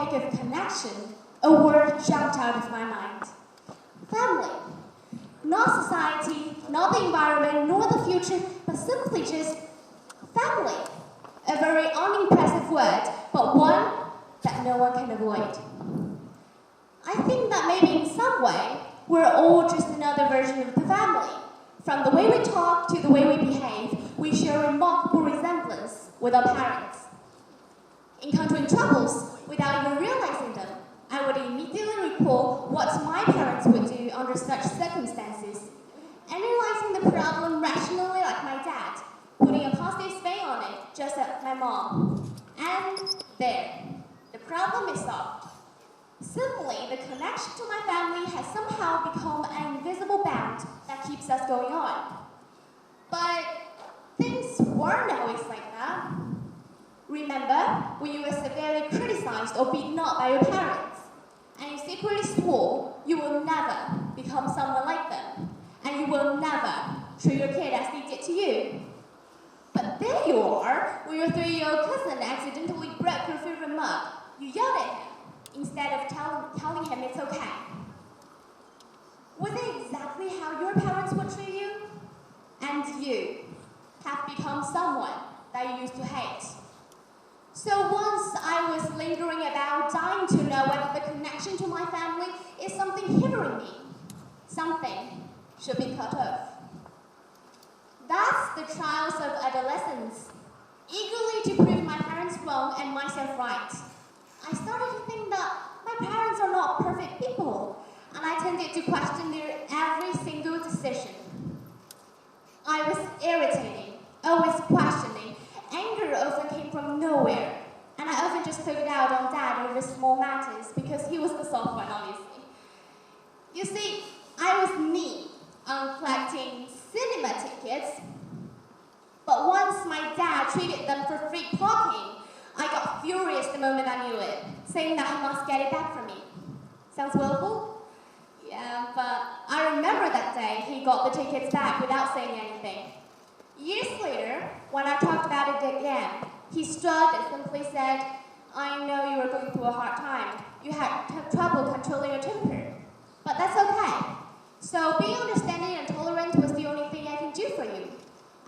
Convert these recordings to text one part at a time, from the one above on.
topic of connection, a word jumped out of my mind. Family. Not society, not the environment, nor the future, but simply just family. A very unimpressive word, but one that no one can avoid. I think that maybe in some way, we're all just another version of the family. From the way we talk to the way we behave, we share remarkable resemblance with our parents. Encountering troubles without even realizing them, I would immediately recall what my parents would do under such circumstances, analyzing the problem rationally like my dad, putting a positive spin on it just like my mom. And there, the problem is solved. Simply, the connection to my family has somehow become an invisible band that keeps us going on. But things weren't always like that. Remember when you were severely criticized or beaten up by your parents, and you secretly swore you will never become someone like them, and you will never treat your kid as they did to you. But there you are, when your 3-year-old cousin accidentally broke your favorite mug. You yelled at him, instead of telling him it's okay. Was it exactly how your parents would treat you? And you have become someone that you used to hate. So once I was lingering about, dying to know whether the connection to my family is something hindering me. Something should be cut off. That's the trials of adolescence, eagerly to prove my parents wrong and myself right. I started to think that my parents are not perfect people, and I tended to question their every single decision. I was irritating, always questioning. Anger often came from nowhere, and I often just took it out on Dad over small matters because he was the soft one, obviously. You see, I was me on collecting cinema tickets, but once my dad treated them for free parking, I got furious the moment I knew it, saying that he must get it back from me. Sounds willful? Yeah, but I remember that day he got the tickets back without saying anything. Years later, when I talked about it again, he shrugged and simply said, I know you were going through a hard time. You had trouble controlling your temper. But that's okay. So being understanding and tolerant was the only thing I can do for you.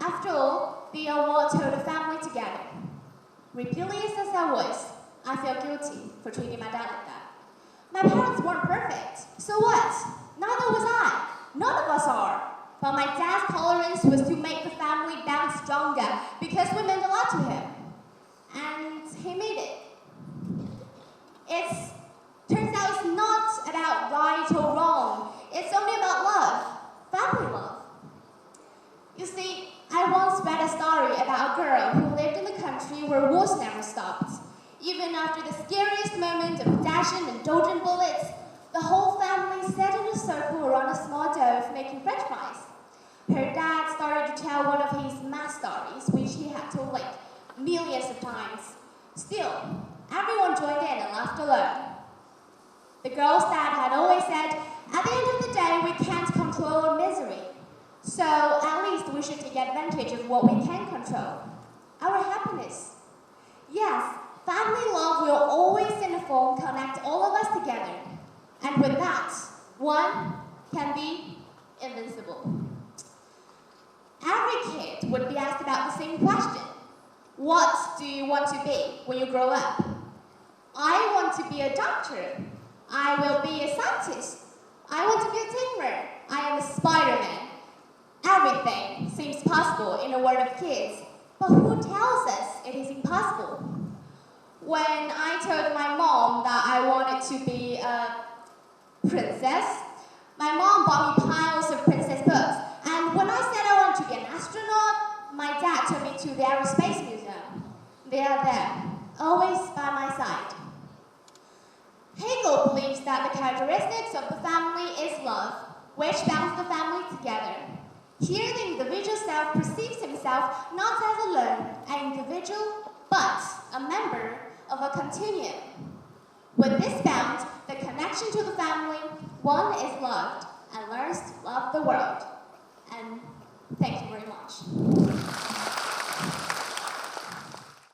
After all, they are what held a family together. Rebellious as I was, I felt guilty for treating my dad like that. My parents weren't perfect. So what? Neither was I. None of us are. But my dad's tolerance was to make the family band stronger because we meant a lot to him. And he made it. Turns out it's not about right or wrong. It's only about love. Family love. You see, I once read a story about a girl who lived in the country where wars never stopped. Even after the scariest moment of dashing and dodging bullets, the whole family sat in a circle around a small stove making French fries. Her dad started to tell one of his math stories, which he had told like millions of times. Still, everyone joined in and laughed alone. The girl's dad had always said, at the end of the day, we can't control our misery. So at least we should take advantage of what we can control, our happiness. Yes, family love will always in a form connect all of us together. And with that, one can be invincible. Every kid would be asked about the same question. What do you want to be when you grow up? I want to be a doctor. I will be a scientist. I want to be a tamer. I am a Spider-Man. Everything seems possible in the world of kids, but who tells us it is impossible? When I told my mom that I wanted to be a princess, my mom bought me piles of princess books, and when I said I wanted to be an astronaut, my dad took me to the Aerospace Museum. They are there, always by my side. Hegel believes that the characteristics of the family is love, which binds the family together. Here, the individual self perceives himself not as alone, an individual, but a member of a continuum. With this bound, the connection to the family, one is loved and learns to love the world. And thank you very much.